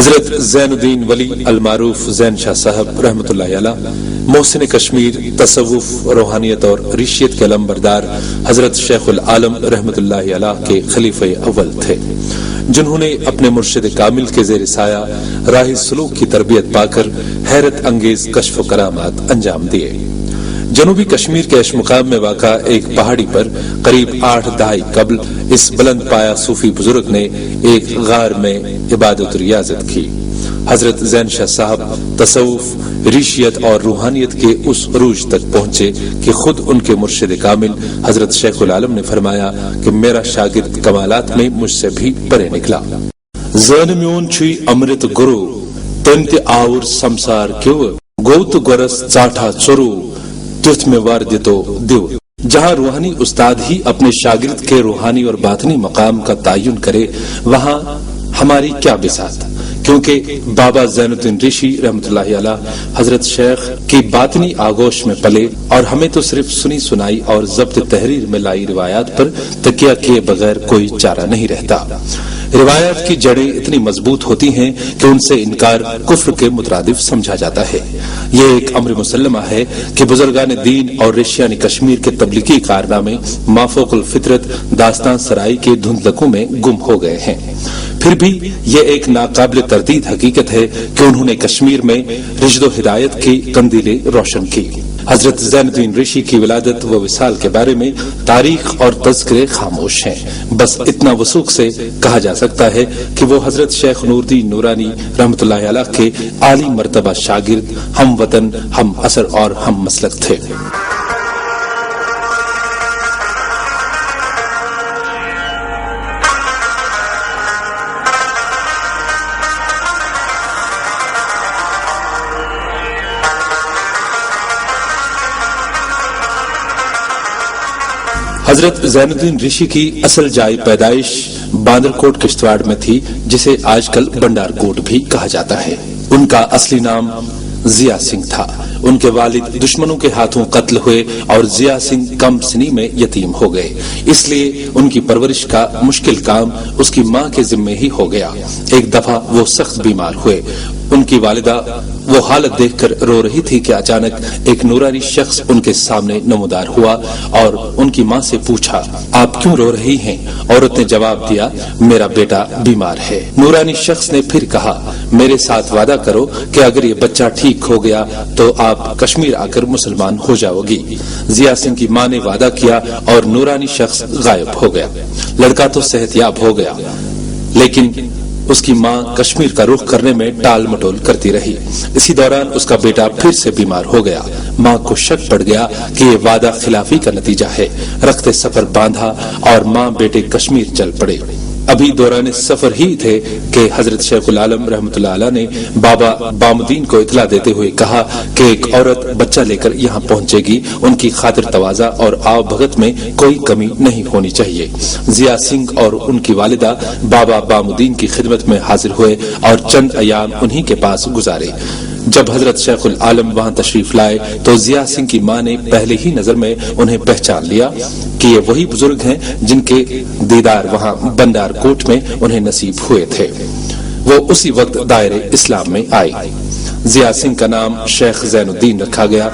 حضرت زین الدین ولی المعروف زین شاہ صاحب رحمتہ اللہ محسن کشمیر تصوف، روحانیت اور ریشیت کے علمبردار حضرت شیخ العالم رحمتہ اللہ علیہ کے خلیفہ اول تھے، جنہوں نے اپنے مرشد کامل کے زیر سایہ راہ سلوک کی تربیت پا کر حیرت انگیز کشف و کرامات انجام دیے۔ جنوبی کشمیر کے اشمقام میں واقع ایک پہاڑی پر قریب 8 دہائی قبل اس بلند پایا صوفی بزرگ نے ایک غار میں عبادت و ریاضت کی۔ حضرت زین شاہ صاحب تصوف، ریشیت اور روحانیت کے اس عروج تک پہنچے کہ خود ان کے مرشد کامل حضرت شیخ العالم نے فرمایا کہ میرا شاگرد کمالات میں مجھ سے بھی پرے نکلا۔ زین میون چھوئی امرت گرو تم تہ آور سمسار کیو گو تو گرس ژاٹھا ژورو تیتھ میں وار دتو دیو۔ جہاں روحانی استاد ہی اپنے شاگرد کے روحانی اور باطنی مقام کا تعین کرے، وہاں ہماری کیا بساط، کیونکہ بابا زین الدین رشی رحمۃ اللہ علیہ حضرت شیخ کی باطنی آگوش میں پلے، اور ہمیں تو صرف سنی سنائی اور ضبط تحریر میں لائی روایات پر تکیہ کیے بغیر کوئی چارہ نہیں رہتا۔ روایات کی جڑیں اتنی مضبوط ہوتی ہیں کہ ان سے انکار کفر کے مترادف سمجھا جاتا ہے۔ یہ ایک امر مسلمہ ہے کہ بزرگان دین اور ریشیانی کشمیر کے تبلیغی کارنامے مافوق الفطرت داستان سرائی کے دھندلکوں میں گم ہو گئے ہیں۔ پھر بھی یہ ایک ناقابل تردید حقیقت ہے کہ انہوں نے کشمیر میں رشد و ہدایت کی قندیلیں روشن کی۔ حضرت زین الدین رشی کی ولادت و وصال کے بارے میں تاریخ اور تذکرے خاموش ہیں، بس اتنا وثوق سے کہا جا سکتا ہے کہ وہ حضرت شیخ نور الدین نورانی رحمۃ اللہ علیہ کے عالی مرتبہ شاگرد، ہم وطن، ہم اثر اور ہم مسلک تھے۔ حضرت زین الدین رشی کی اصل جائے پیدائش باندر کوٹ کشتواڑ میں تھی، جسے آج کل بنڈار کوٹ بھی کہا جاتا ہے۔ ان کا اصلی نام ضیاء سنگھ تھا۔ ان کے والد دشمنوں کے ہاتھوں قتل ہوئے اور ضیاء سنگھ کم سنی میں یتیم ہو گئے، اس لیے ان کی پرورش کا مشکل کام اس کی ماں کے ذمے ہی ہو گیا۔ ایک دفعہ وہ سخت بیمار ہوئے، ان کی والدہ وہ حالت دیکھ کر رو رہی تھی کہ اچانک ایک نورانی شخص ان کے سامنے نمودار ہوا اور ان کی ماں سے پوچھا، آپ کیوں رو رہی ہیں؟ عورت نے جواب دیا، میرا بیٹا بیمار ہے۔ نورانی شخص نے پھر کہا، میرے ساتھ وعدہ کرو کہ اگر یہ بچہ ٹھیک ہو گیا تو آپ کشمیر آ کر مسلمان ہو جاؤ گی۔ ضیاء سنگھ کی ماں نے وعدہ کیا اور نورانی شخص غائب ہو گیا۔ لڑکا تو صحت یاب ہو گیا، لیکن اس کی ماں کشمیر کا رخ کرنے میں ٹال مٹول کرتی رہی۔ اسی دوران اس کا بیٹا پھر سے بیمار ہو گیا۔ ماں کو شک پڑ گیا کہ یہ وعدہ خلافی کا نتیجہ ہے۔ رخت سفر باندھا اور ماں بیٹے کشمیر چل پڑے۔ ابھی دوران سفر ہی تھے کہ حضرت شیخ العالم رحمۃ اللہ علیہ نے بابا بامدین کو اطلاع دیتے ہوئے کہا کہ ایک عورت بچہ لے کر یہاں پہنچے گی، ان کی خاطر تواضع اور آو بھگت میں کوئی کمی نہیں ہونی چاہیے۔ ضیاء سنگھ اور ان کی والدہ بابا بامدین کی خدمت میں حاضر ہوئے اور چند ایام انہی کے پاس گزارے۔ جب حضرت شیخ العالم وہاں تشریف لائے تو ضیاء سنگھ کی ماں نے پہلے ہی نظر میں انہیں پہچان لیا کہ یہ وہی بزرگ ہیں جن کے دیدار وہاں بنڈار کوٹ میں انہیں نصیب ہوئے تھے۔ وہ اسی وقت دائرے اسلام میں آئے۔ ضیاء سنگھ کا نام شیخ زین الدین رکھا گیا۔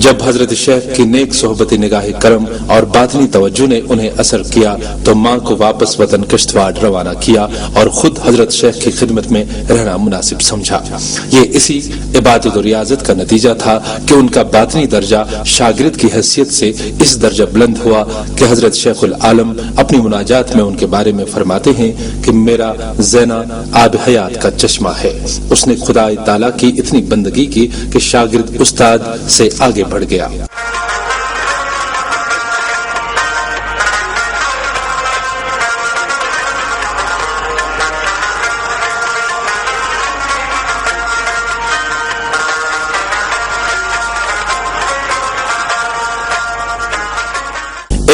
جب حضرت شیخ کی نیک صحبت نگاہ کرم اور باطنی توجہ نے انہیں اثر کیا تو ماں کو واپس وطن کشتواڑ روانہ کیا اور خود حضرت شیخ کی خدمت میں رہنا مناسب سمجھا۔ یہ اسی عبادت و ریاضت کا نتیجہ تھا کہ ان کا باطنی درجہ شاگرد کی حیثیت سے اس درجہ بلند ہوا کہ حضرت شیخ العالم اپنی مناجات میں ان کے بارے میں فرماتے ہیں کہ میرا زینا آب حیات کا چشمہ ہے۔ اس نے خدا تعالیٰ کی اتنی بندگی کی کہ شاگرد استاد سے آگے بڑھ گیا۔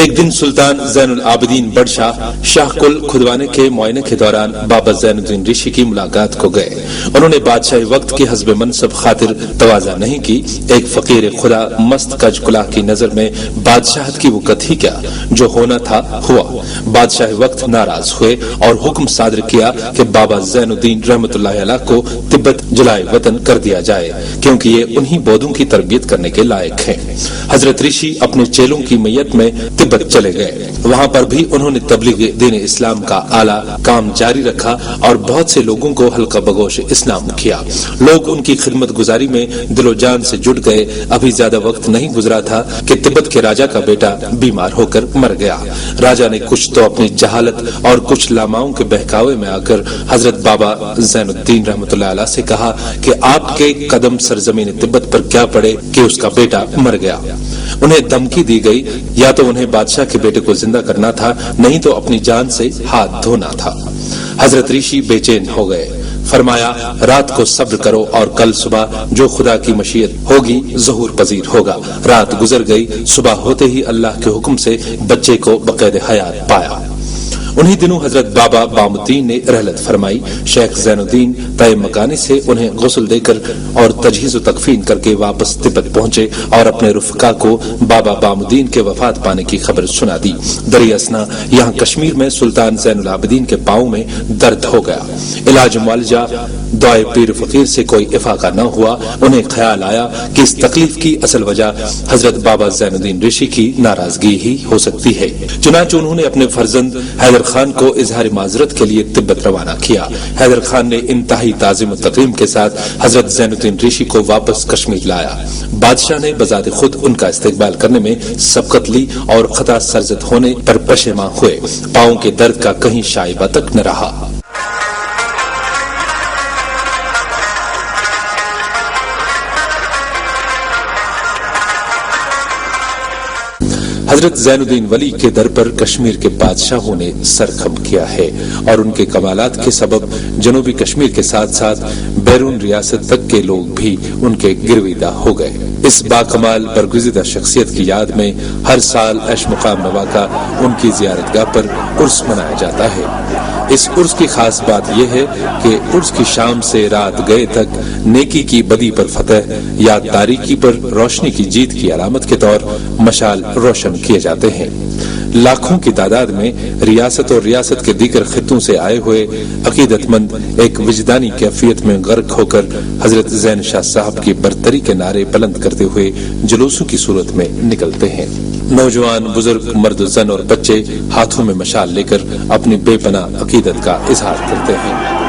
ایک دن سلطان زین العابدین بادشاہ شاہ کل کھدوانے کے معائنے کے دوران بابا زین الدین رشی کی ملاقات کو گئے۔ انہوں نے بادشاہی وقت کی حسب منصب خاطر تواضع نہیں کی۔ ایک فقیر خدا مست کج کلاہ کی نظر میں بادشاہت کی وقت ہی کیا، جو ہونا تھا ہوا۔ بادشاہ وقت ناراض ہوئے اور حکم صادر کیا کہ بابا زین الدین رحمت اللہ علیہ کو تبت جلائے وطن کر دیا جائے، کیونکہ یہ انہی بودوں کی تربیت کرنے کے لائق ہیں۔ حضرت رشی اپنے چیلوں کی میت میں تبت چلے گئے۔ وہاں پر بھی انہوں نے تبلیغ دین اسلام کا اعلیٰ کام جاری رکھا اور بہت سے لوگوں کو حلقہ بگوش اسلام کیا۔ لوگ ان کی خدمت گزاری میں دل و جان سے جڑ گئے۔ ابھی زیادہ وقت نہیں گزرا تھا کہ تبت کے راجا کا بیٹا بیمار ہو کر مر گیا۔ راجا نے کچھ تو اپنی جہالت اور کچھ لاماؤں کے بہکاوے میں آ کر حضرت بابا زین الدین رحمت اللہ علیہ سے کہا کہ آپ کے قدم سرزمین تبت پر کیا پڑے کہ اس کا بیٹا مر گیا۔ انہیں دھمکی دی گئی، یا تو انہیں بادشاہ کے بیٹے کو زندہ کرنا تھا، نہیں تو اپنی جان سے ہاتھ دھونا تھا۔ حضرت رشی بے چین ہو گئے۔ فرمایا رات کو صبر کرو اور کل صبح جو خدا کی مشیت ہوگی ظہور پذیر ہوگا۔ رات گزر گئی، صبح ہوتے ہی اللہ کے حکم سے بچے کو بقید حیات پایا۔ انہی دنوں حضرت بابا بام الدین نے رحلت فرمائی۔ شیخ زین الدین طے مکانی سے انہیں غسل دے کر اور تجہیز و تکفین کر کے واپس تبت پہنچے اور اپنے رفقا کو بابا بام الدین کے وفات پانے کی خبر سنا دی۔ دری اثنا یہاں کشمیر میں سلطان زین العابدین کے پاؤں میں درد ہو گیا۔ علاج معالجہ دعائے پیر فقیر سے کوئی افاقہ نہ ہوا۔ انہیں خیال آیا کہ اس تکلیف کی اصل وجہ حضرت بابا زین الدین رشی کی ناراضگی ہی ہو سکتی ہے۔ چنانچہ انہوں نے اپنے فرزند حیدر خان کو اظہار معذرت کے لیے تبت روانہ کیا۔ حیدر خان نے انتہائی تعظیم و تکریم کے ساتھ حضرت زین الدین رشی کو واپس کشمیر لایا۔ بادشاہ نے بذات خود ان کا استقبال کرنے میں سبقت لی اور خطا سرزد ہونے پر پشیماں ہوئے۔ پاؤں کے درد کا کہیں شائبہ تک نہ رہا۔ حضرت زین الدین ولی کے در پر کشمیر کے بادشاہوں نے سر خم کیا ہے اور ان کے کمالات کے سبب جنوبی کشمیر کے ساتھ ساتھ بیرون ریاست تک کے لوگ بھی ان کے گرویدہ ہو گئے۔ اس باکمال برگزیدہ شخصیت کی یاد میں ہر سال عیش مقام نواکا ان کی زیارت گاہ پر عرس منایا جاتا ہے۔ اس عرس کی خاص بات یہ ہے کہ عرس کی شام سے رات گئے تک نیکی کی بدی پر فتح یا تاریکی پر روشنی کی جیت کی علامت کے طور مشال روشن کیے جاتے ہیں۔ لاکھوں کی تعداد میں ریاست اور ریاست کے دیگر خطوں سے آئے ہوئے عقیدت مند ایک وجدانی کیفیت میں غرق ہو کر حضرت زین شاہ صاحب کی برتری کے نعرے بلند کرتے ہوئے جلوسوں کی صورت میں نکلتے ہیں۔ نوجوان، بزرگ، مرد، زن اور بچے ہاتھوں میں مشال لے کر اپنی بے پناہ عقیدت کا اظہار کرتے ہیں۔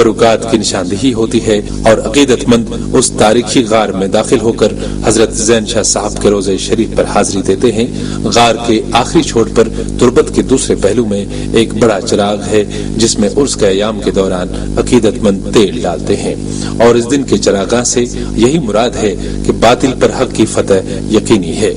تبرکات کی نشاندہی ہوتی ہے اور عقیدت مند اس تاریخی غار میں داخل ہو کر حضرت زین شاہ صاحب کے روضہ شریف پر حاضری دیتے ہیں۔ غار کے آخری چھوڑ پر تربت کے دوسرے پہلو میں ایک بڑا چراغ ہے جس میں عرس کے ایام کے دوران عقیدت مند تیل ڈالتے ہیں، اور اس دن کے چراغاں سے یہی مراد ہے کہ باطل پر حق کی فتح یقینی ہے۔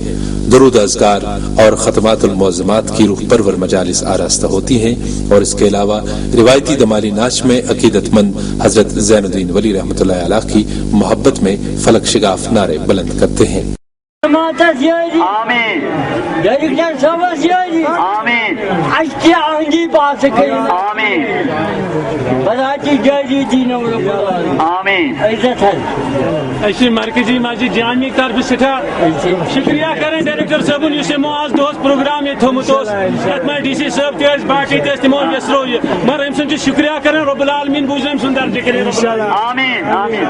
درود اذکار اور ختمات المعظمات کی روح پرور مجالس آراستہ ہوتی ہیں، اور اس کے علاوہ روایتی دمالی ناچ میں عقیدت مند حضرت زین الدین ولی رحمۃ اللہ علیہ کی محبت میں فلک شگاف نعرے بلند کرتے ہیں۔ آمین آمین آمین اسی مرکزی مسجد جامع طرف سٹھا شکریہ کریں ڈائریکٹر صاحب اس معاذ دوست پروگرام یہ تھومت یت میں ڈی سی صاحب تیز باقی تیز تمو یسرو یہ مگر ام سن شکریہ کریں رب العالمین بوزن ام سن درجہ کریں آمین آمین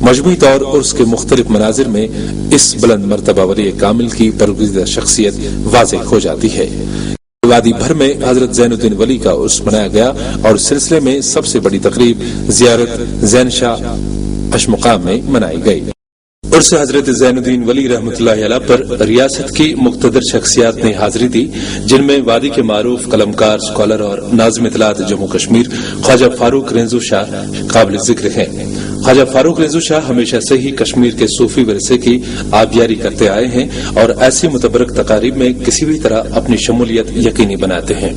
مجموعی طور عرس کے مختلف مناظر میں اس بلند مرتبہ ولی کامل کی برگزیدہ شخصیت واضح ہو جاتی ہے۔ وادی بھر میں حضرت زین الدین ولی کا عرس منایا گیا اور سلسلے میں سب سے بڑی تقریب زیارت زین شاہ اشمقام میں منائی گئی۔ عرس حضرت زین الدین ولی رحمۃ اللہ علیہ پر ریاست کی مقتدر شخصیات نے حاضری دی، جن میں وادی کے معروف قلمکار، اسکالر اور ناظم اطلاعات جموں کشمیر خواجہ فاروق رنزو شاہ قابل ذکر ہیں۔ خواجہ فاروق رنزو شاہ ہمیشہ سے ہی کشمیر کے صوفی ورثے کی آبیاری کرتے آئے ہیں اور ایسی متبرک تقاریب میں کسی بھی طرح اپنی شمولیت یقینی بناتے ہیں۔